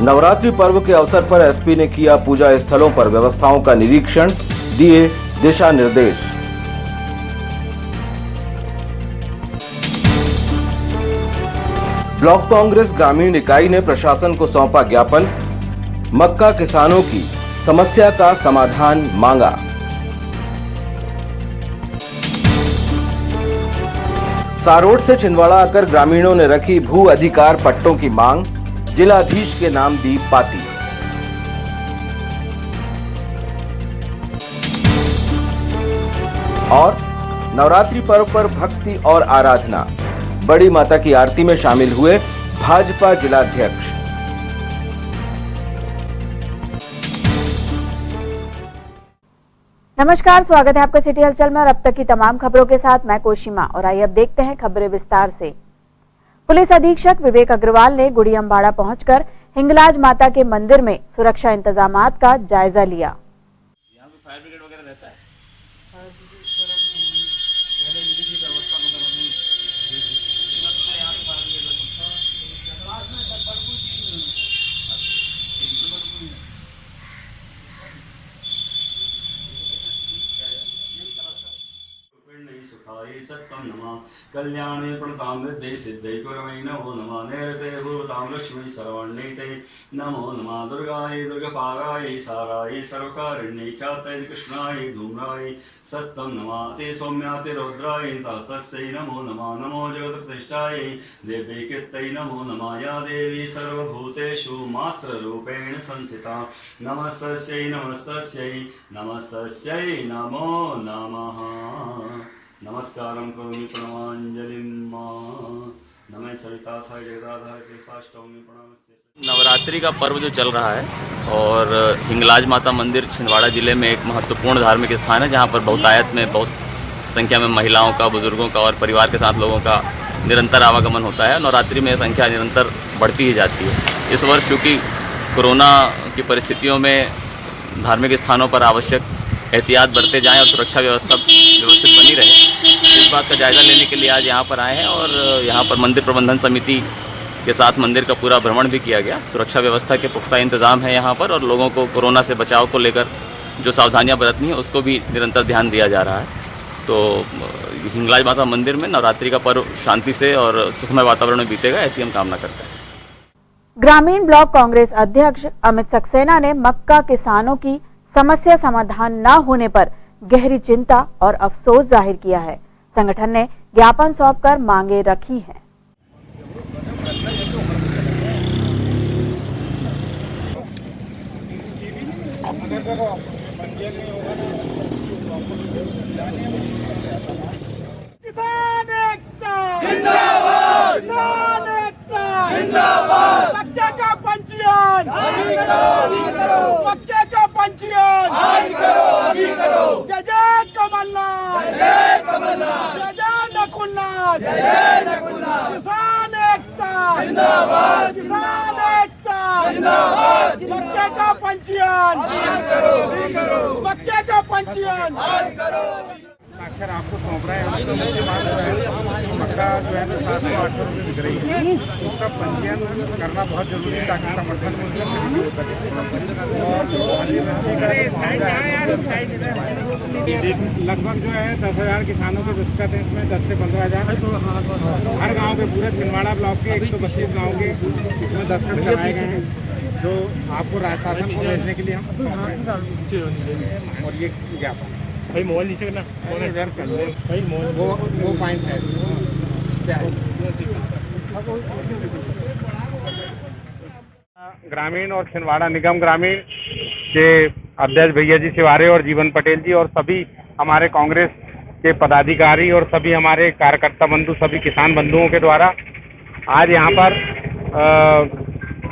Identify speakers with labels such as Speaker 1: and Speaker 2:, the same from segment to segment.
Speaker 1: नवरात्रि पर्व के अवसर पर एसपी ने किया पूजा स्थलों पर व्यवस्थाओं का निरीक्षण, दिए दिशा निर्देश। ब्लॉक कांग्रेस ग्रामीण इकाई ने प्रशासन को सौंपा ज्ञापन, मक्का किसानों की समस्या का समाधान मांगा। सारोड से छिंदवाड़ा आकर ग्रामीणों ने रखी भू अधिकार पट्टों की मांग, जिलाधीश के नाम दी पाती। और नवरात्रि पर्व पर भक्ति और आराधना, बड़ी माता की आरती में शामिल हुए भाजपा जिलाध्यक्ष।
Speaker 2: नमस्कार, स्वागत है आपका सिटी हलचल में और अब तक की तमाम खबरों के साथ मैं कोशिमा। और आइए अब देखते हैं खबरें विस्तार से। पुलिस अधीक्षक विवेक अग्रवाल ने गुड़ी अम्बाड़ा पहुंचकर हिंगलाज माता के मंदिर में सुरक्षा इंतजामात का जायजा लिया।
Speaker 3: यहाँ पे फायर ब्रिगेड वगैरह रहता है? सत्यम नमः कल्याणे प्रणताम वृद्धि सिद्धि कुरवै नमो नमः नैरते भूतां लक्ष्मी सर्वण्यैते नमो नमः दुर्गायै दुर्गपारायै सारायै सर्वकारिण्यै ख्यातै कृष्णायै धूम्रायै सत्यम नमः ते सौम्याते रौद्रायै तस्यै नमो नमः नमो जगत्प्रतिष्ठायै देवी कीर्तै नमो नमः या देवी सर्वभूतेषु मात्ररूपेण संस्थिता नमस्तस्यै नमस्तस्यै नमस्तस्यै नमो नमः। नमस्कारं करोमि प्रणमांजलिं नमः सवितार्थाय जगदाधाय केशाष्टमी प्रणामस्ते।
Speaker 4: नवरात्रि का पर्व जो चल रहा है और हिंगलाज माता मंदिर छिंदवाड़ा जिले में एक महत्वपूर्ण धार्मिक स्थान है, जहां पर बहुतायत में बहुत संख्या में महिलाओं का, बुजुर्गों का और परिवार के साथ लोगों का निरंतर आवागमन होता है। नवरात्रि में संख्या निरंतर बढ़ती ही जाती है। इस वर्ष चूँकि कोरोना की परिस्थितियों में धार्मिक स्थानों पर आवश्यक एहतियात बरते जाएं और सुरक्षा व्यवस्था व्यवस्थित बनी रहे, इस बात का जायज़ा लेने के लिए आज यहाँ पर आए हैं। और यहाँ पर मंदिर प्रबंधन समिति के साथ मंदिर का पूरा भ्रमण भी किया गया। सुरक्षा व्यवस्था के पुख्ता इंतजाम है यहाँ पर और लोगों को कोरोना से बचाव को लेकर जो सावधानियाँ बरतनी है उसको भी निरंतर ध्यान दिया जा रहा है। तो हिंगलाज माता मंदिर में नवरात्रि का पर्व शांति से और सुखमय वातावरण में बीतेगा, ऐसी हम कामना करते हैं।
Speaker 2: ग्रामीण ब्लॉक कांग्रेस अध्यक्ष अमित सक्सेना ने मक्का किसानों की समस्या समाधान न होने पर गहरी चिंता और अफसोस जाहिर किया है। संगठन ने ज्ञापन सौंपकर मांगे रखी हैं।
Speaker 5: किसान एकता जिंदाबाद, किसान एकता जिंदाबाद, मक्क्याच्या पंजीयन अभी करो, मक्क्याच्या पंजीयन अभी करो, जय जय कमलनाथ, जय कमलनाथ, जय नकुलनाथ, जय नकुलनाथ, किसान एकता जिंदाबाद, किसान एकता जिंदाबाद, मक्क्याच्या पंजीयन आज करो, मक्क्याच्या पंजीयन आज करो। अक्षर आपको सौंप रहे हैं। मक्का जो है 700-800 रुपये बिक रही है, उसका पंजीयन करना बहुत जरूरी है ताकि समर्थन लगभग जो है 10,000 किसानों के दस्तखत हैं इसमें, 10 से 15,000 हर गांव के, पूरे छिंदवाड़ा ब्लॉक के 132 गांव के इसमें दस्तखत कराए गए हैं, जो आपको शासन को भेजने के लिए हम। और ये ज्ञापन भाई मोबाइल नीचे करना, भाई वो पॉइंट है। ग्रामीण और छिंदवाड़ा निगम ग्रामीण के अध्यक्ष भैया जी शिवारे और जीवन पटेल जी और सभी हमारे कांग्रेस के पदाधिकारी और सभी हमारे कार्यकर्ता बंधु, सभी किसान बंधुओं के द्वारा आज यहाँ पर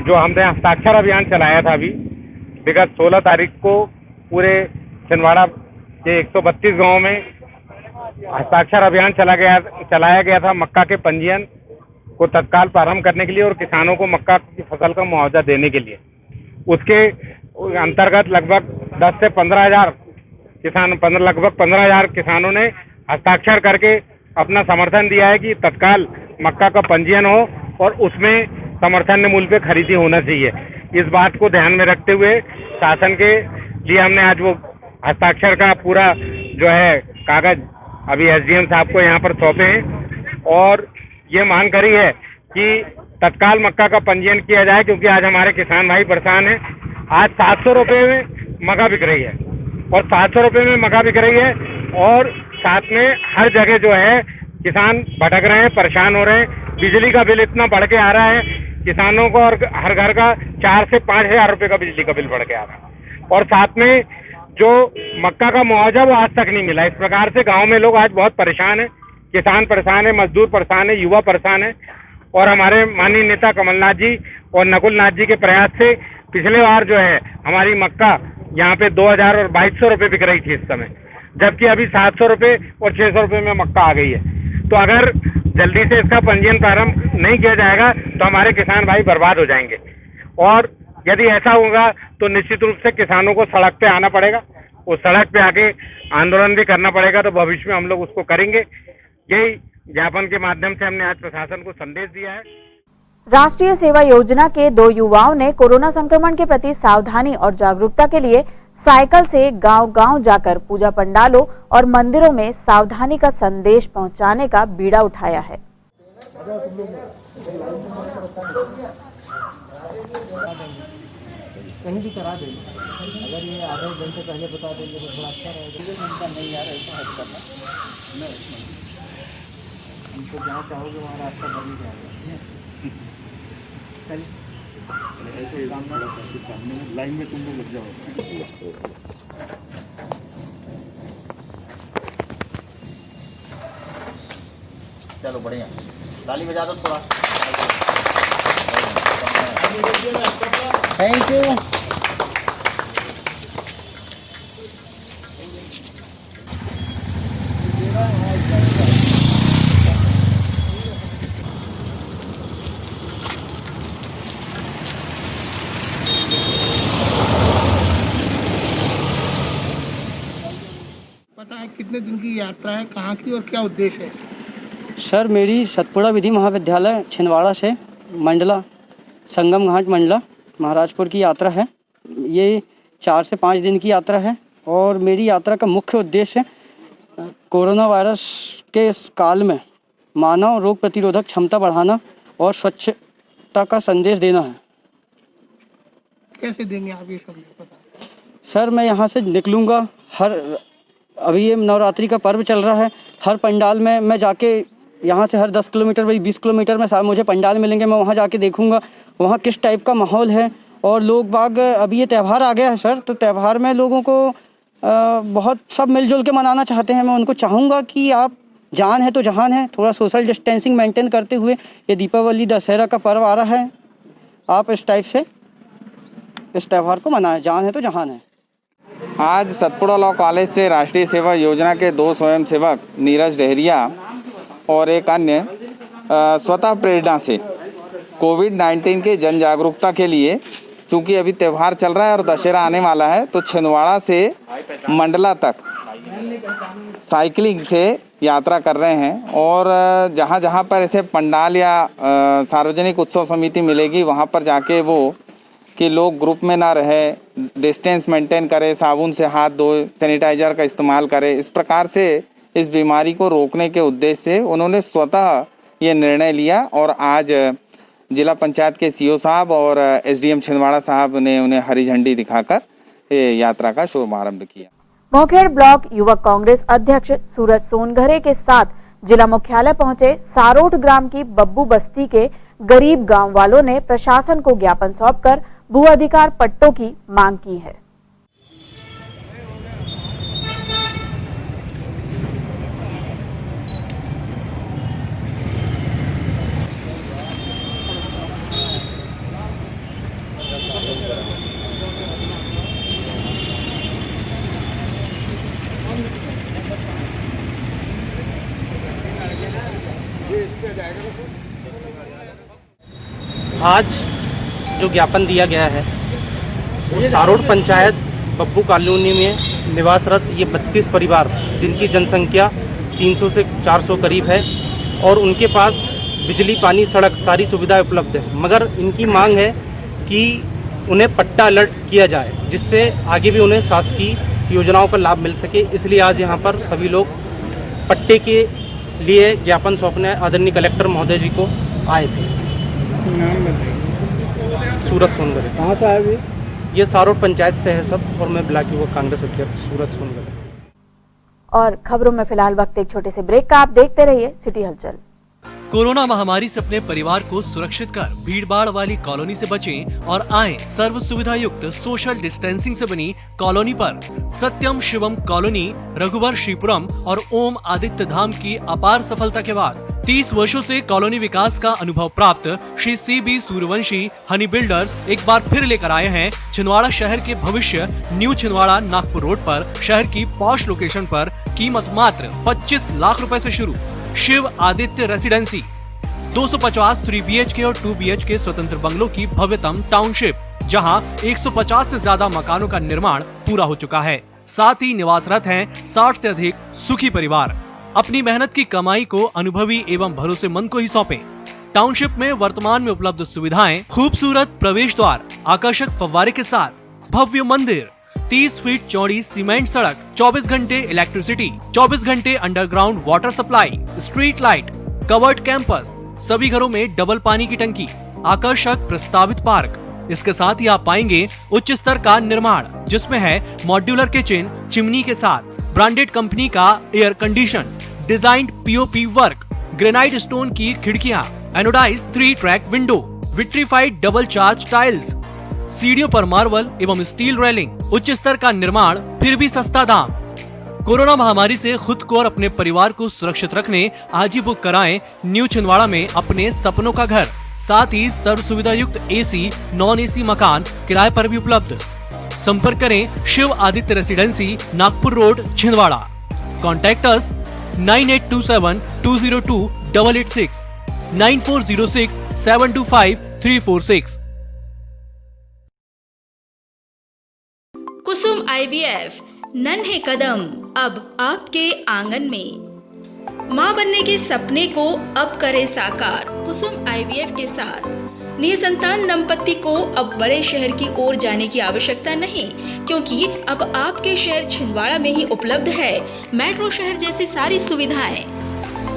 Speaker 5: जो हमने हस्ताक्षर अभियान चलाया था अभी विगत 16 तारीख को पूरे छिंदवाड़ा के 132 गांव में हस्ताक्षर अभियान चलाया गया था मक्का के पंजीयन को तत्काल प्रारंभ करने के लिए और किसानों को मक्का की फसल का मुआवजा देने के लिए। उसके अंतर्गत लगभग 10 से 15,000 किसान लगभग 15,000 किसानों ने हस्ताक्षर करके अपना समर्थन दिया है कि तत्काल मक्का का पंजीयन हो और उसमें समर्थन मूल्य पे खरीदी होना चाहिए। इस बात को ध्यान में रखते हुए शासन के लिए हमने आज वो हस्ताक्षर का पूरा जो है कागज अभी एसडीएम साहब को यहाँ पर सौंपे हैं और ये मांग करी है कि तत्काल मक्का का पंजीयन किया जाए, क्योंकि आज हमारे किसान भाई परेशान हैं। आज 700 रुपये में मक्का बिक रही है और 700 रुपये में मक्का बिक रही है और साथ में हर जगह जो है किसान भटक रहे हैं, परेशान हो रहे हैं। बिजली का बिल इतना बढ़ के आ रहा है किसानों को, और हर घर का 4 से 5 हज़ार रुपये का बिजली का बिल बढ़ के आ रहा है और साथ में जो मक्का का मुआवजा वो आज तक नहीं मिला। इस प्रकार से गांव में लोग आज बहुत परेशान हैं, किसान परेशान है, मजदूर परेशान है, युवा परेशान है। और हमारे माननीय नेता कमलनाथ जी और नकुलनाथ जी के प्रयास से पिछले बार जो है हमारी मक्का यहाँ पे 2000 और 2200 रुपये बिक रही थी इस समय, जबकि अभी 700 रुपये और 600 रुपये में मक्का आ गई है। तो अगर जल्दी से इसका पंजीयन प्रारंभ नहीं किया जाएगा तो हमारे किसान भाई बर्बाद हो जाएंगे और यदि ऐसा होगा तो निश्चित रूप से किसानों को सड़क पे आना पड़ेगा, उस सड़क पे आके आंदोलन भी करना पड़ेगा। तो भविष्य में हम लोग उसको करेंगे। यही ज्ञापन के माध्यम से हमने आज प्रशासन को संदेश दिया है।
Speaker 2: राष्ट्रीय सेवा योजना के 2 युवाओं ने कोरोना संक्रमण के प्रति सावधानी और जागरूकता के लिए साइकिल से गांव-गांव जाकर पूजा पंडालों और मंदिरों में सावधानी का संदेश पहुंचाने का बीड़ा उठाया है।
Speaker 6: कहीं भी करा देंगे, अगर ये आधे घंटे पहले बता देंगे तो थोड़ा अच्छा रहेगा। घंटा नहीं यार, ऐसा हट करना नहीं, हमको जहाँ चाहोगे वहाँ रास्ता बन जाएगा। ऐसे सामने लाइन में तुम लोग लग जाओ। चलो बढ़िया, ताली बजा दो थोड़ा। Thank you.
Speaker 7: पता है कितने दिन की यात्रा है, कहाँ की और क्या उद्देश्य है?
Speaker 6: सर मेरी सतपुड़ा विधि महाविद्यालय छिंदवाड़ा से मंडला संगम घाट मंडला महाराजपुर की यात्रा है। ये 4 से 5 दिन की यात्रा है और मेरी यात्रा का मुख्य उद्देश्य कोरोना वायरस के इस काल में मानव रोग प्रतिरोधक क्षमता बढ़ाना और स्वच्छता का संदेश देना है।
Speaker 7: कैसे देंगे आप ये संदेश, पता?
Speaker 6: सर मैं यहाँ से निकलूँगा, अभी ये नवरात्रि का पर्व चल रहा है, हर पंडाल में मैं जाके यहाँ से हर 10 किलोमीटर वही 20 किलोमीटर में मुझे पंडाल मिलेंगे, मैं वहाँ जाके देखूँगा वहाँ किस टाइप का माहौल है। और लोग बाग, अभी ये त्यौहार आ गया है सर, तो त्यौहार में लोगों को बहुत सब मिलजुल के मनाना चाहते हैं। मैं उनको चाहूँगा कि आप जान है तो जहान है, थोड़ा सोशल डिस्टेंसिंग मेंटेन करते हुए ये दीपावली दशहरा का पर्व आ रहा है, आप इस टाइप से इस त्यौहार को मनाएं, जान है तो जहान है।
Speaker 8: आज सतपुड़ा लॉ कॉलेज से राष्ट्रीय सेवा योजना के 2 स्वयंसेवक नीरज डहरिया और एक अन्य स्वतः प्रेरणा से कोविड-19 के जन जागरूकता के लिए, चूँकि अभी त्यौहार चल रहा है और दशहरा आने वाला है, तो छिंदवाड़ा से मंडला तक साइकिलिंग से यात्रा कर रहे हैं। और जहाँ जहाँ पर ऐसे पंडाल या सार्वजनिक उत्सव समिति मिलेगी वहाँ पर जाके वो कि लोग ग्रुप में ना रहे, डिस्टेंस मेंटेन करें, साबुन से हाथ धोए, सैनिटाइजर का इस्तेमाल करें। इस प्रकार से इस बीमारी को रोकने के उद्देश्य से उन्होंने स्वतः ये निर्णय लिया और आज जिला पंचायत के सीओ साहब और एसडीएम छिंदवाड़ा साहब ने उन्हें हरी झंडी दिखाकर ये यात्रा का शुभारंभ किया।
Speaker 2: मोखेड़ ब्लॉक युवक कांग्रेस अध्यक्ष सूरज सोनघरे के साथ जिला मुख्यालय पहुंचे सारोट ग्राम की बब्बू बस्ती के गरीब गांव वालों ने प्रशासन को ज्ञापन सौंपकर भू अधिकार पट्टों की मांग की है।
Speaker 9: आज जो ज्ञापन दिया गया है वो सारोट पंचायत बब्बू कॉलोनी में निवासरत ये 32 परिवार जिनकी जनसंख्या 300 से 400 करीब है और उनके पास बिजली, पानी, सड़क सारी सुविधाएं उपलब्ध है, मगर इनकी मांग है कि उन्हें पट्टा अलर्ट किया जाए, जिससे आगे भी उन्हें शासकीय योजनाओं का लाभ मिल सके। इसलिए आज यहाँ पर सभी लोग पट्टे के लिए ज्ञापन सौंपने आदरणीय कलेक्टर महोदय जी को आए थे। सूरज सोनगरे।
Speaker 6: कहाँ से आए हुए?
Speaker 9: ये सारोट पंचायत से है सब, और मैं ब्लॉक युवा कांग्रेस अध्यक्ष सूरज सोनगरे।
Speaker 2: और खबरों में फिलहाल वक्त एक छोटे से ब्रेक का, आप देखते रहिए सिटी हलचल।
Speaker 10: कोरोना महामारी से अपने परिवार को सुरक्षित कर भीड़भाड़ वाली कॉलोनी से बचें और आएं सर्व सुविधा युक्त सोशल डिस्टेंसिंग से बनी कॉलोनी पर। सत्यम शिवम कॉलोनी, रघुवर श्रीपुरम और ओम आदित्य धाम की अपार सफलता के बाद 30 वर्षों से कॉलोनी विकास का अनुभव प्राप्त श्री CB सूर्यवंशी हनी बिल्डर्स एक बार फिर लेकर आए हैं छिंदवाड़ा शहर के भविष्य न्यू छिंदवाड़ा नागपुर रोड पर शहर की पॉश लोकेशन पर। कीमत मात्र 25 लाख रुपए से शुरू। शिव आदित्य रेसिडेंसी 250 3 BHK और 2 BHK स्वतंत्र बंगलों की भव्यतम टाउनशिप, जहां 150 से ज्यादा मकानों का निर्माण पूरा हो चुका है। साथ ही निवासरत हैं 60 से अधिक सुखी परिवार। अपनी मेहनत की कमाई को अनुभवी एवं भरोसेमंद को ही सौंपें। टाउनशिप में वर्तमान में उपलब्ध सुविधाएं: खूबसूरत प्रवेश द्वार, आकर्षक फव्वारे के साथ भव्य मंदिर, 30 फीट चौड़ी सीमेंट सड़क, 24 घंटे इलेक्ट्रिसिटी, 24 घंटे underground water supply, street light, covered campus, सभी घरों में डबल पानी की टंकी, आकर्षक प्रस्तावित पार्क। इसके साथ ही आप पाएंगे उच्च स्तर का निर्माण, जिसमें है मॉड्यूलर किचन, चिमनी के साथ ब्रांडेड कंपनी का air condition, designed POP work, granite stone की खिड़कियां, anodize 3 track window, vitrified double charge tiles, सीढ़ियों पर मार्बल एवं स्टील रेलिंग, उच्च स्तर का निर्माण, फिर भी सस्ता दाम। कोरोना महामारी से खुद को और अपने परिवार को सुरक्षित रखने आज ही बुक कराएं न्यू छिंदवाड़ा में अपने सपनों का घर। साथ ही सर्व सुविधा युक्त AC, नॉन AC मकान किराए पर भी उपलब्ध। संपर्क करें Shiv Aditya residency, Nagpur road, Chhindwara. Contact us 9827 202 886, 9406 725 346।
Speaker 11: Kusum IVF, नन्हे कदम अब आपके आंगन में। मां बनने के सपने को अब करे साकार कुसुम IVF के साथ। निसंतान दंपति को अब बड़े शहर की ओर जाने की आवश्यकता नहीं, क्योंकि अब आपके शहर छिंदवाड़ा में ही उपलब्ध है मेट्रो शहर जैसी सारी सुविधाएं।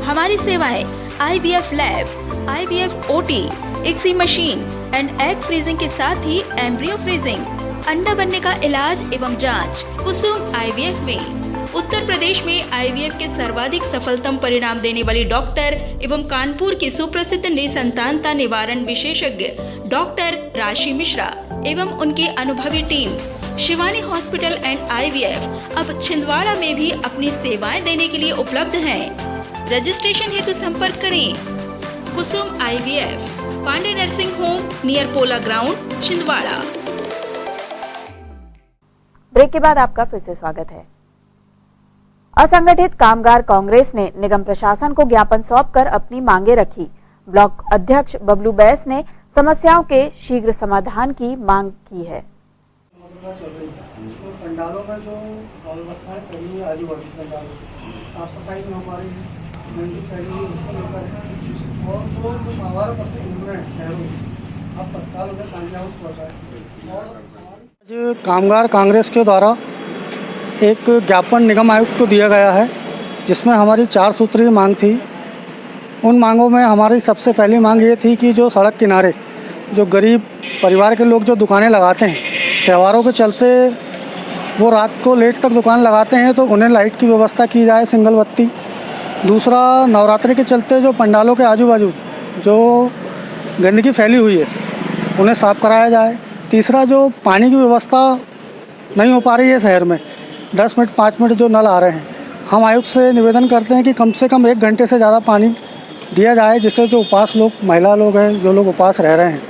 Speaker 11: हमारी सेवाएं IVF lab, IVF OT, ICSI machine and egg freezing के साथ ही एम्ब्रियो फ्रीजिंग, अंडा बनने का इलाज एवं जांच। कुसुम IVF में उत्तर प्रदेश में IVF के सर्वाधिक सफलतम परिणाम देने वाली डॉक्टर एवं कानपुर की सुप्रसिद्ध निसंतानता निवारण विशेषज्ञ डॉक्टर राशि मिश्रा एवं उनकी अनुभवी team Shivani hospital and IVF अब छिंदवाड़ा में भी अपनी सेवाएं देने के लिए उपलब्ध हैं। रजिस्ट्रेशन हेतु संपर्क करें Kusum IVF, Pandey nursing home, near Pola ground, Chhindwara.
Speaker 2: Break के बाद आपका फिर से स्वागत है। असंगठित कामगार कांग्रेस ने निगम प्रशासन को ज्ञापन सौंपकर अपनी मांगे रखी। ब्लॉक अध्यक्ष बबलू बैस ने समस्याओं के शीघ्र समाधान की मांग की है।
Speaker 6: पंडालों में जो व्यवस्थाएं फैली है, आजू बाजू पंडालों साफ सफाई में हमारी गंदगी फैली है, उसको लेकर और जो हमारा पशु घूम रहे हैं शहरों में, अब तत्काल उन्हें कामयाब पहुँचाए। कामगार कांग्रेस के द्वारा एक ज्ञापन निगम आयुक्त को दिया गया है, जिसमें हमारी 4 सूत्रीय मांग थी। उन मांगों में हमारी सबसे पहली मांग ये थी कि जो सड़क किनारे जो गरीब परिवार के लोग जो दुकानें लगाते हैं, त्योहारों के चलते वो रात को लेट तक दुकान लगाते हैं, तो उन्हें लाइट की व्यवस्था की जाए, सिंगल बत्ती। दूसरा, नवरात्रि के चलते जो पंडालों के आजू बाजू जो गंदगी फैली हुई है, उन्हें साफ़ कराया जाए। तीसरा, जो पानी की व्यवस्था नहीं हो पा रही है शहर में, 10 मिनट 5 मिनट जो नल आ रहे हैं, हम आयुक्त से निवेदन करते हैं कि कम से कम 1 घंटे से ज़्यादा पानी दिया जाए, जिससे जो उपास लोग, महिला लोग हैं, जो लोग उपास रह रहे हैं,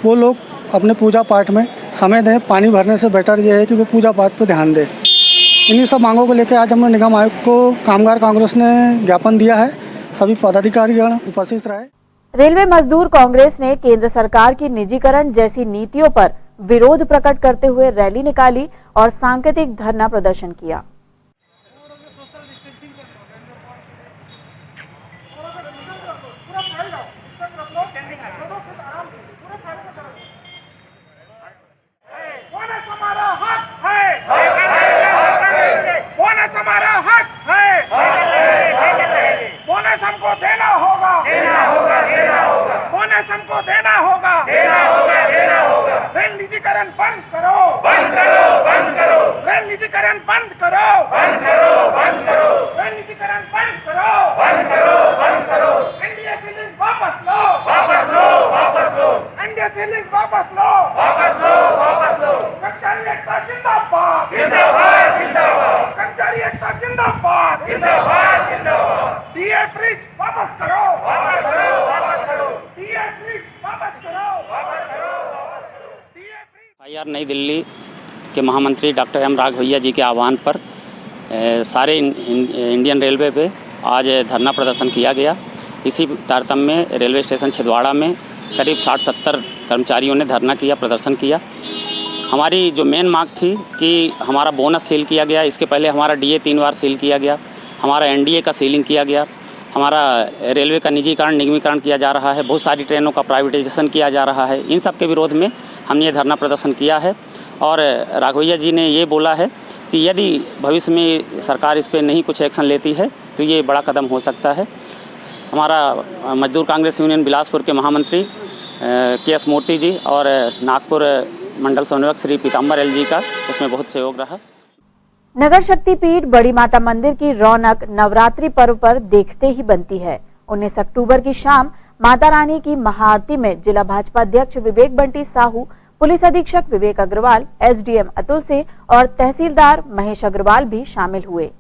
Speaker 6: वो लोग अपने पूजा पाठ में समय दें। पानी भरने से बेटर ये है कि वो पूजा पाठ पर ध्यान दें। इन्हीं सब मांगों को लेकर आज हमने निगम आयुक्त को कामगार कांग्रेस ने ज्ञापन दिया है। सभी पदाधिकारीगण उपस्थित रहे।
Speaker 2: रेलवे मजदूर कांग्रेस ने केंद्र सरकार की निजीकरण जैसी नीतियों पर विरोध प्रकट करते हुए रैली निकाली और सांकेतिक धरना प्रदर्शन किया।
Speaker 7: निजीकरण बंद करो, बंद करो, बंद करो। रेल निजीकरण बंद करो, बंद करो, बंद करो। रेल निजीकरण बंद करो, बंद करो, बंद करो। एनडीए से लिंक वापस लो, वापस लो, वापस लो। एनडीए से लिंक वापस लो, वापस लो, वापस लो। कर्मचारी एकता जिंदाबाद, जिंदाबाद, जिंदाबाद। कर्मचारी एकता जिंदाबाद, जिंदाबाद, जिंदाबाद। डीए फ्रिज वापस करो, वापस करो, वापस करो। डीए फ्रिज वापस करो, वापस करो, वापस करो। DA fridge.
Speaker 12: IR नई दिल्ली के महामंत्री डॉक्टर M राघवैया जी के आह्वान पर सारे इंडियन रेलवे पे आज धरना प्रदर्शन किया गया। इसी तारतम्य में रेलवे स्टेशन छिंदवाड़ा में करीब 60-70 कर्मचारियों ने धरना किया, प्रदर्शन किया। हमारी जो मेन मांग थी कि हमारा बोनस सील किया गया, इसके पहले हमारा DA 3 बार सील किया गया, हमारा NDA का सीलिंग किया गया, हमारा रेलवे का निजीकरण निगमीकरण किया जा रहा है, बहुत सारी ट्रेनों का प्राइवेटाइजेशन किया जा रहा है। इन सब के विरोध में हमने ये धरना प्रदर्शन किया है और राघवैया जी ने ये बोला है कि यदि भविष्य में सरकार इस पर नहीं कुछ एक्शन लेती है तो ये बड़ा कदम हो सकता है। हमारा मजदूर कांग्रेस यूनियन बिलासपुर के महामंत्री KS मूर्ति जी और नागपुर मंडल समन्वयक श्री पीताम्बर L जी का इसमें बहुत सहयोग रहा।
Speaker 2: नगर शक्तिपीठ बड़ी माता मंदिर की रौनक नवरात्रि पर्व पर देखते ही बनती है। 19 अक्टूबर की शाम माता रानी की महाआरती में जिला भाजपा अध्यक्ष विवेक बंटी साहू, पुलिस अधीक्षक विवेक अग्रवाल, SDM अतुल सिंह और तहसीलदार महेश अग्रवाल भी शामिल हुए।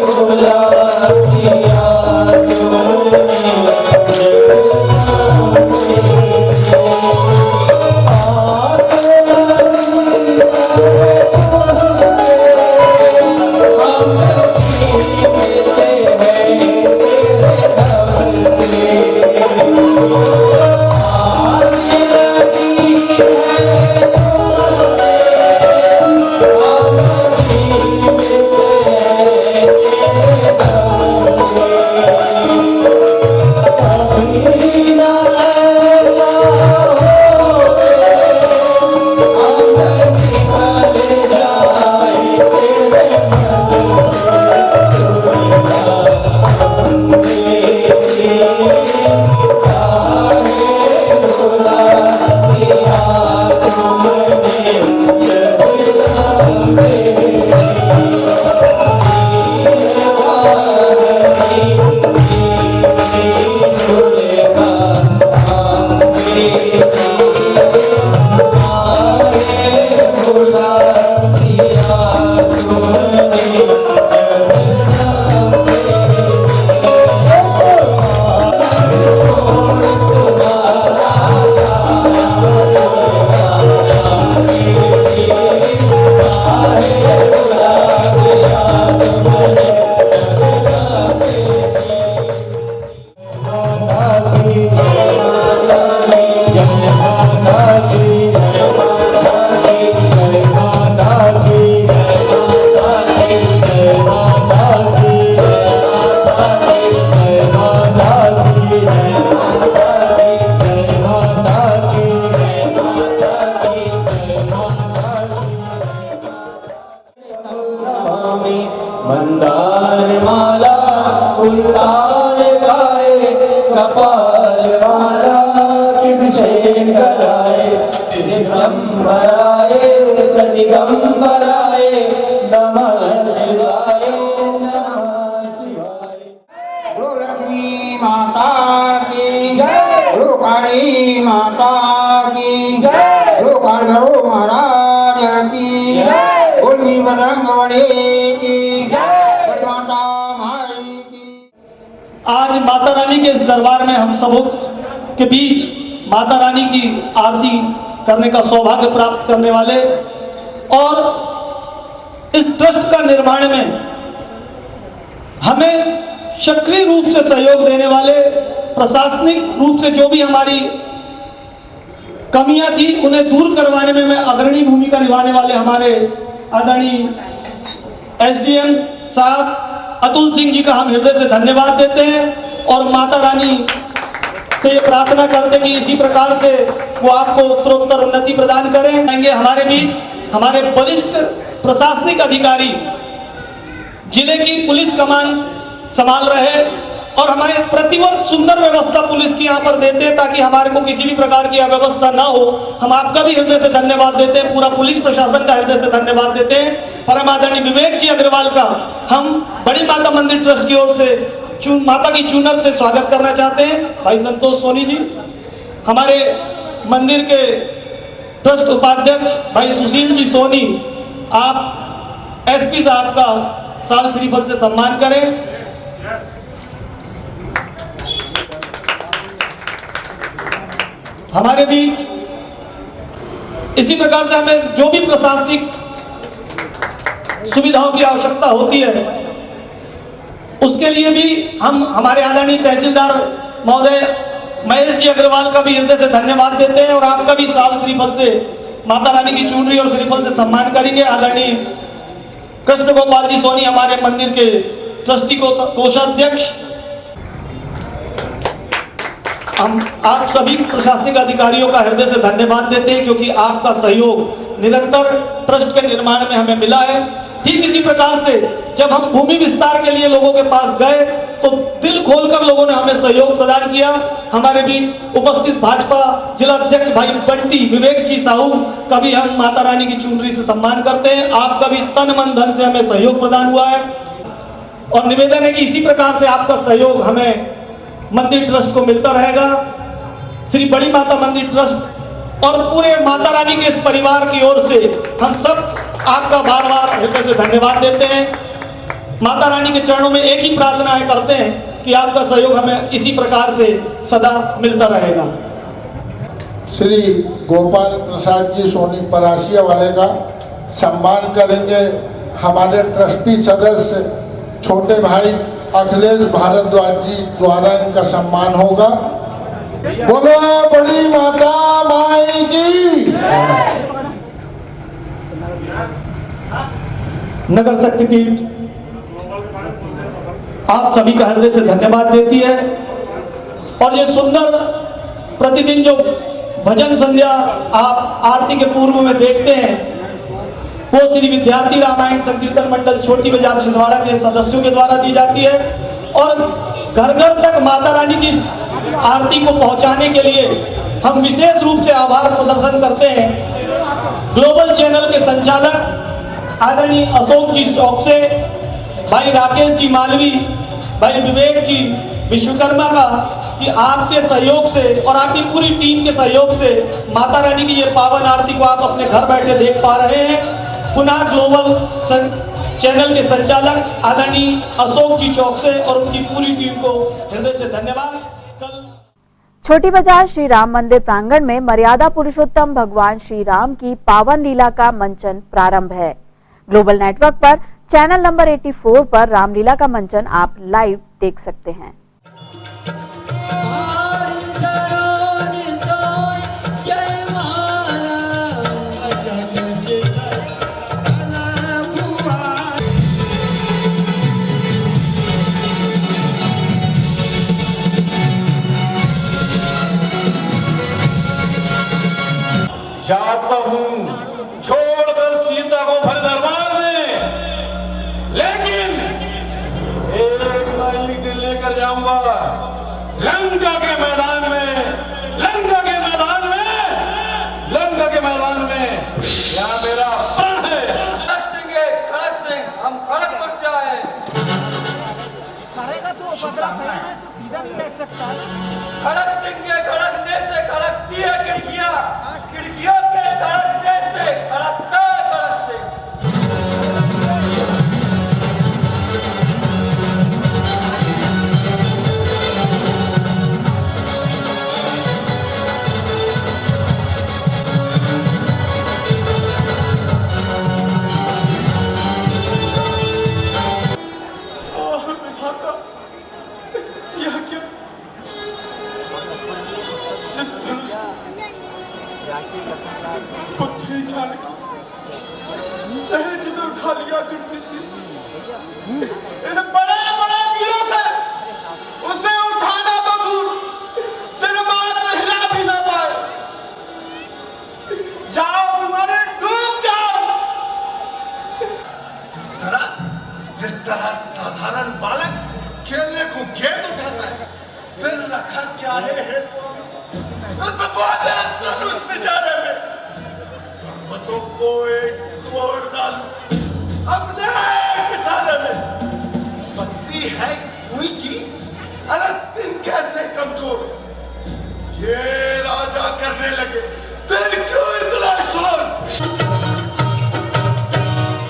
Speaker 13: भोला मंदार माला उल्लाए गाए कपाल माला किसे कराए दिगंबराए च दिगंबराए नमः शिवाय नमः शिवाय।
Speaker 14: गुरु लक्ष्मी माता की जय, गुरु काली माता की जय, गुरु कालभैरव महाराज की जय, बोली बजरंगबली की जय, माता माई की।
Speaker 15: आज माता रानी के इस दरबार में हम सबों के बीच माता रानी की आरती करने का सौभाग्य प्राप्त करने वाले और इस ट्रस्ट का निर्माण में हमें सक्रिय रूप से सहयोग देने वाले, प्रशासनिक रूप से जो भी हमारी कमियां थी उन्हें दूर करवाने में अग्रणी भूमिका निभाने वाले हमारे आदरणीय एसडीएम साहब अतुल सिंह जी का हम हृदय से धन्यवाद देते हैं और माता रानी से ये प्रार्थना करते हैं कि इसी प्रकार से वो आपको उत्तरोत्तर उन्नति प्रदान करें। हमारे बीच हमारे वरिष्ठ प्रशासनिक अधिकारी जिले की पुलिस कमान संभाल रहे और हमारे प्रतिवर्ष सुंदर व्यवस्था पुलिस की यहाँ पर देते हैं ताकि हमारे को किसी भी प्रकार की अव्यवस्था ना हो। हम आपका भी हृदय से धन्यवाद देते हैं, पूरा पुलिस प्रशासन का हृदय से धन्यवाद देते हैं। परम आदरणीय विवेक जी अग्रवाल का हम बड़ी माता मंदिर ट्रस्ट की ओर से माता की चूनर से स्वागत करना चाहते हैं। भाई संतोष सोनी जी, हमारे मंदिर के ट्रस्ट उपाध्यक्ष भाई सुशील जी सोनी, आप एसपी साहब का साल श्रीफल से सम्मान करें। हमारे बीच इसी प्रकार से हमें जो भी प्रशासनिक सुविधाओं की आवश्यकता होती है उसके लिए भी हम हमारे आदरणीय तहसीलदार महोदय महेश जी अग्रवाल का भी हृदय से धन्यवाद देते हैं और आपका भी साल श्रीफल से माता रानी की चुनरी और श्रीफल से सम्मान करेंगे। आदरणीय कृष्ण गोपाल जी सोनी हमारे मंदिर के ट्रस्टी कोषाध्यक्ष, हम आप सभी प्रशासनिक अधिकारियों का हृदय से धन्यवाद देते हैं क्योंकि आपका सहयोग निरंतर ट्रस्ट के निर्माण में हमें मिला है। ठीक इसी प्रकार से जब हम भूमि विस्तार के लिए लोगों के पास गए तो दिल खोलकर लोगों ने हमें सहयोग प्रदान किया। हमारे बीच उपस्थित भाजपा जिला अध्यक्ष भाई बंटी विवेक जी साहू का भी हम माता रानी की चुनरी से सम्मान करते हैं। आपका भी तन मन धन से हमें सहयोग प्रदान हुआ है और निवेदन है कि इसी प्रकार से आपका सहयोग हमें मंदिर ट्रस्ट को मिलता रहेगा। श्री बड़ी माता मंदिर ट्रस्ट और पूरे माता रानी के इस परिवार की ओर से हम सब आपका बार बार हृदय से धन्यवाद देते हैं। माता रानी के चरणों में एक ही प्रार्थना है करते हैं कि आपका सहयोग हमें इसी प्रकार से सदा मिलता रहेगा।
Speaker 16: श्री गोपाल प्रसाद जी सोनी परासिया वाले का सम्मान करेंगे। हमारे ट्रस्टी सदस्य छोटे भाई अखिलेश भारद्वाज जी द्वारा इनका सम्मान होगा। बोलो बड़ी माता माई की।
Speaker 15: नगर शक्तिपीठ आप सभी का हृदय से धन्यवाद देती है और ये सुंदर प्रतिदिन जो भजन संध्या आप आरती के पूर्व में देखते हैं वो श्री विद्यार्थी रामायण संकीर्तन मंडल छोटी बाजार छिंदवाड़ा के सदस्यों के द्वारा दी जाती है और घर घर तक माता रानी की आरती को पहुंचाने के लिए हम विशेष रूप से आभार प्रदर्शन करते हैं। ग्लोबल चैनल के संचालक आदरणीय अशोक जी चौकसे, भाई राकेश जी मालवी, भाई विवेक जी विश्वकर्मा का कि आपके सहयोग से और आपकी पूरी टीम के सहयोग से माता रानी की ये पावन आरती को आप अपने घर बैठे देख पा रहे हैं। पुनः ग्लोबल चैनल के संचालक आदरणीय अशोक जी चौकसे और उनकी पूरी टीम को हृदय से धन्यवाद।
Speaker 2: छोटी बाजार श्री राम मंदिर प्रांगण में मर्यादा पुरुषोत्तम भगवान श्री राम की पावन लीला का मंचन प्रारंभ है। ग्लोबल नेटवर्क पर चैनल नंबर 84 पर रामलीला का मंचन आप लाइव देख सकते हैं।
Speaker 17: जाता हूँ छोड़कर सीता को भर दरबार में, लेकिन लंका के मैदान में, लंका के मैदान में, लंका के मैदान में यहाँ मेरा प्राण है।
Speaker 13: खड़क सिंह, हम खड़गपुर से आए।
Speaker 7: करेगा तो पकड़ा सही है, तो सीधा नहीं बैठ सकता।
Speaker 13: खड़क सिंह के खड़कने से खड़कती है खिड़कियां, खिड़कियों के खड़कने से खड़कता है खड़क सिंह।
Speaker 17: सहज में उठा लिया करती थी, इन बड़े बड़े वीरों से उसे उठाना तो दूर, दिन रात हिला भी ना पाए। जाओ तुम्हारे, डूब जाओ। जिस तरह साधारण बालक खेलने को गेंद उठाता है, फिर रखा क्या है स्वामी उस बेचारे में पर्वतों को एक तोड़ डालू अपने किसाने में। पत्ती है फूल की, अरे दिन कैसे कमजोर, ये राजा करने लगे, दिन क्यों इतना शोर।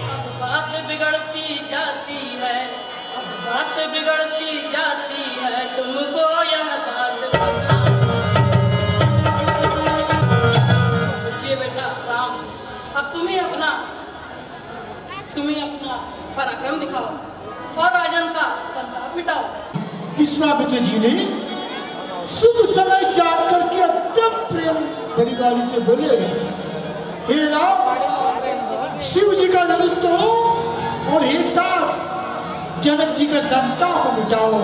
Speaker 18: अब बात बिगड़ती जाती है, अब बात बिगड़ती जाती है, तुमको यह बात अब तुम्हें अपना पराक्रम दिखाओ और राजन का संताप मिटाओ।
Speaker 15: विश्वामित्र जी ने शुभ समय जान करके अत्यंत प्रेम भरी वाणी से बोले, हे राम, शिव जी का धनुष तोड़ो और हे तार जनक जी का संताप मिटाओ।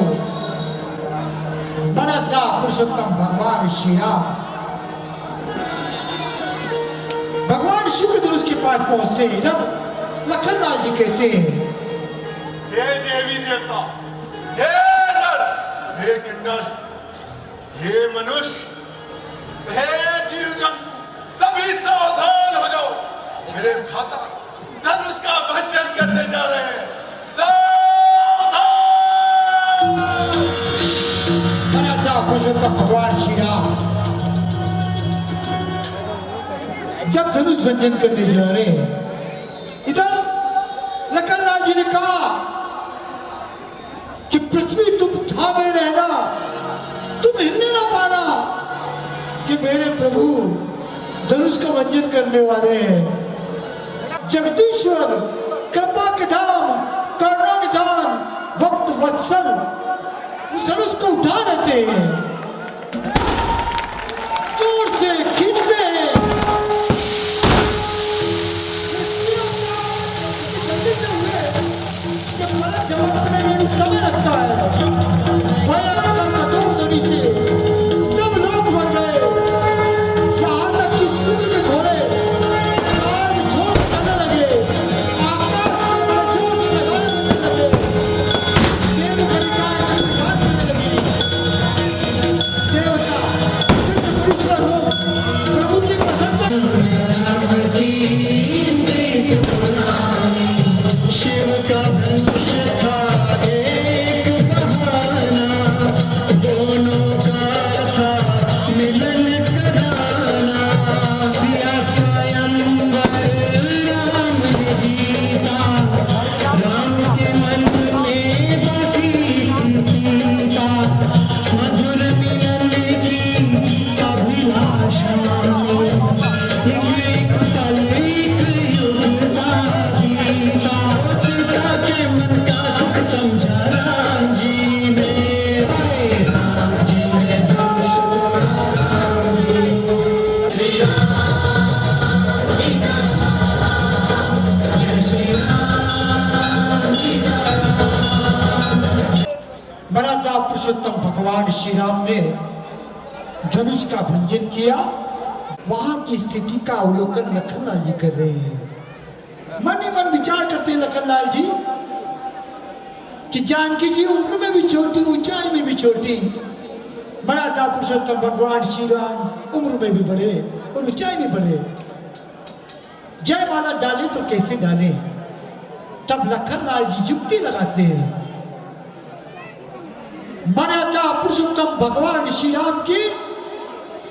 Speaker 15: बड़ा पुरुषोत्तम भगवान श्री राम भगवान शिव के धनुष के पास पहुंचते हैं जब लखन लाल जी कहते हैं,
Speaker 17: हे देवी देवता, हे नर, हे किन्नर, हे मनुष्य, हे जीव जंतु, सभी सावधान हो जाओ, मेरे भ्राता धनुष का भंजन करने जा रहे हैं।
Speaker 15: सावधान। पुरुषोत्तम भगवान श्री राम जब धनुष भंजन करने जा रहे हैं, इधर लखन लाल जी ने कहा कि पृथ्वी तुम थामे रहना, तुम हिलने ना पाना कि मेरे प्रभु धनुष का भंजन करने वाले हैं। जगदीश्वर, कृपा के धाम, करुणा निधान, भक्त वत्सल उस धनुष को उठा लेते हैं, जोर से खींचते हैं। चमकने में भी समय लगता है। कठोर ध्वनि से सब लोग मर गए, यहाँ तक कि सूर्य के घोड़े आग छोड़ चलने लगे, आकाश में बड़े जोर से लहरें लगे, देव घड़ियाँ करने लगी। देवता सिद्ध ईश्वर हो प्रभु की प्रसन्नता। शिव का धनुष था एक बहाना, दोनों का था मिलन कराना। सिया स्वयंवर राम ने जीता, राम के मन में बसी सीता, मधुर मिलन की अभिलाषा में एक पल एक युग सा जीता। सीता के मन का दुख समझा राम जी ने, राम जी ने श्री राम बड़ा पुरुषोत्तम भगवान श्री राम ने धनुष का भंजन किया। वहां की स्थिति का अवलोकन लखनलाल जी कर रहे हैं। मन ही मन विचार करते हैं लखनलाल जी कि जानकी जी उम्र में भी छोटी, ऊंचाई में भी छोटी, मराठा पुरुषोत्तम भगवान श्री राम उम्र में भी बढ़े और ऊंचाई में बढ़े। जय माला डाले तो कैसे डाले, तब लखन लाल जी युक्ति लगाते हैं। मराठा पुरुषोत्तम भगवान श्री राम के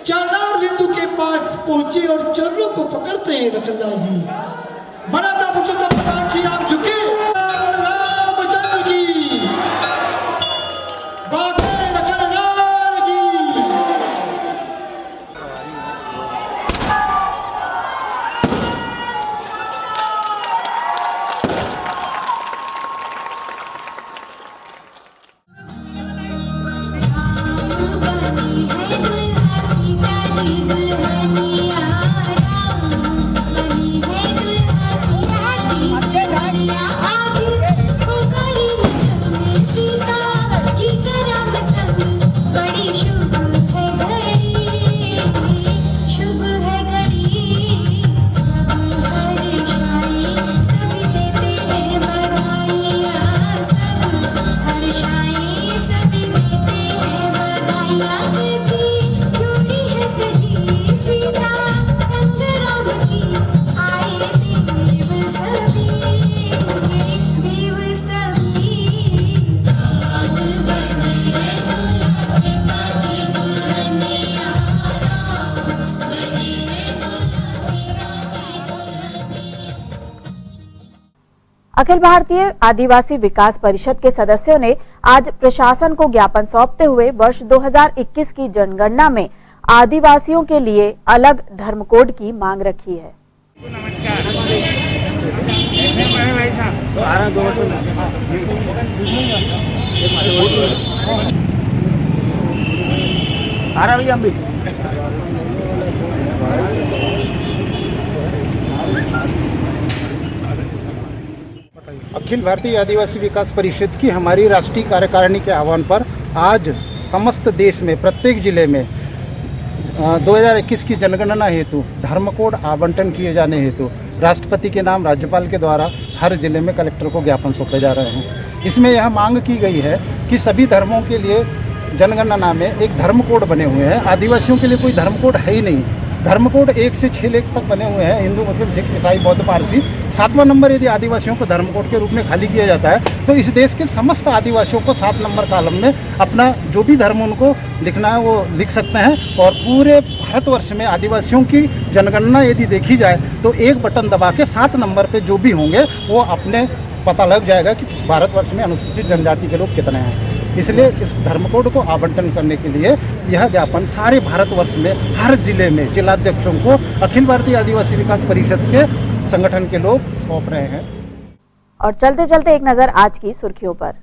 Speaker 15: चरणार बिंदु के पास पहुंचे और चरणों को पकड़ते हैं लखनलाल जी। मराठा पुरुषोत्तम भगवान श्री राम झुके और रामचंद्र की बातें लखनलाल की।
Speaker 2: अखिल भारतीय आदिवासी विकास परिषद के सदस्यों ने आज प्रशासन को ज्ञापन सौंपते हुए वर्ष 2021 की जनगणना में आदिवासियों के लिए अलग धर्म कोड की मांग रखी है।
Speaker 19: अखिल भारतीय आदिवासी विकास परिषद की हमारी राष्ट्रीय कार्यकारिणी के आह्वान पर आज समस्त देश में प्रत्येक जिले में 2021 की जनगणना हेतु धर्म कोड आवंटन किए जाने हेतु राष्ट्रपति के नाम राज्यपाल के द्वारा हर जिले में कलेक्टर को ज्ञापन सौंपे जा रहे हैं। इसमें यह मांग की गई है कि सभी धर्मों के लिए जनगणना में एक धर्म कोड बने हुए हैं। आदिवासियों के लिए कोई धर्म कोड है ही नहीं। धर्म कोड 1 से 6 लेख तक बने हुए हैं, हिंदू, मुस्लिम, सिख, ईसाई, बौद्ध, पारसी। 7वां नंबर यदि आदिवासियों को धर्म कोड के रूप में खाली किया जाता है तो इस देश के समस्त आदिवासियों को 7 नंबर कॉलम में अपना जो भी धर्म उनको लिखना है वो लिख सकते हैं। और पूरे भारतवर्ष में आदिवासियों की जनगणना यदि देखी जाए तो एक बटन दबा के 7 नंबर पे जो भी होंगे वो अपने पता लग जाएगा कि भारतवर्ष में अनुसूचित जनजाति के लोग कितने हैं। इसलिए इस धर्म कोड को आवंटन करने के लिए यह ज्ञापन सारे भारतवर्ष में हर जिले में जिलाध्यक्षों को अखिल भारतीय आदिवासी विकास परिषद के संगठन के लोग सौंप रहे हैं।
Speaker 2: और चलते चलते एक नजर आज की सुर्खियों पर।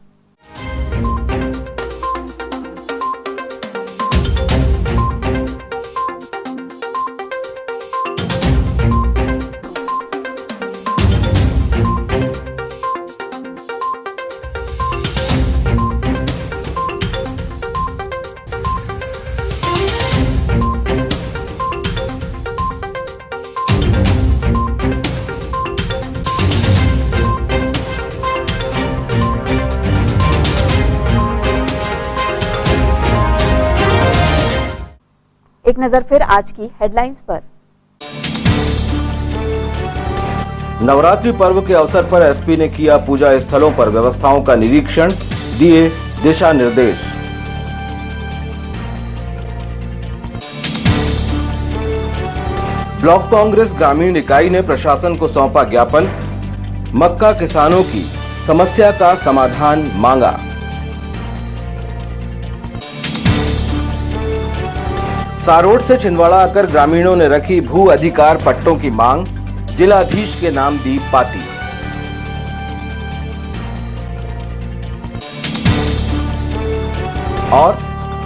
Speaker 2: एक नजर फिर आज की हेडलाइंस पर।
Speaker 1: नवरात्रि पर्व के अवसर पर एसपी ने किया पूजा स्थलों पर व्यवस्थाओं का निरीक्षण, दिए दिशा निर्देश। ब्लॉक कांग्रेस ग्रामीण इकाई ने प्रशासन को सौंपा ज्ञापन, मक्का किसानों की समस्या का समाधान मांगा। सारोड से छिंदवाड़ा आकर ग्रामीणों ने रखी भू अधिकार पट्टों की मांग, जिलाधीश के नाम दी पाती। और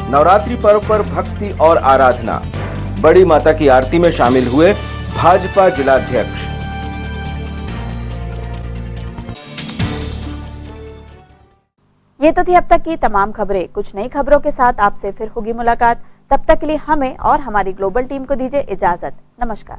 Speaker 1: नवरात्रि पर्व पर भक्ति और आराधना, बड़ी माता की आरती में शामिल हुए भाजपा जिलाध्यक्ष।
Speaker 2: ये तो थी अब तक की तमाम खबरें। कुछ नई खबरों के साथ आपसे फिर होगी मुलाकात। तब तक के लिए हमें और हमारी ग्लोबल टीम को दीजिए इजाजत। नमस्कार।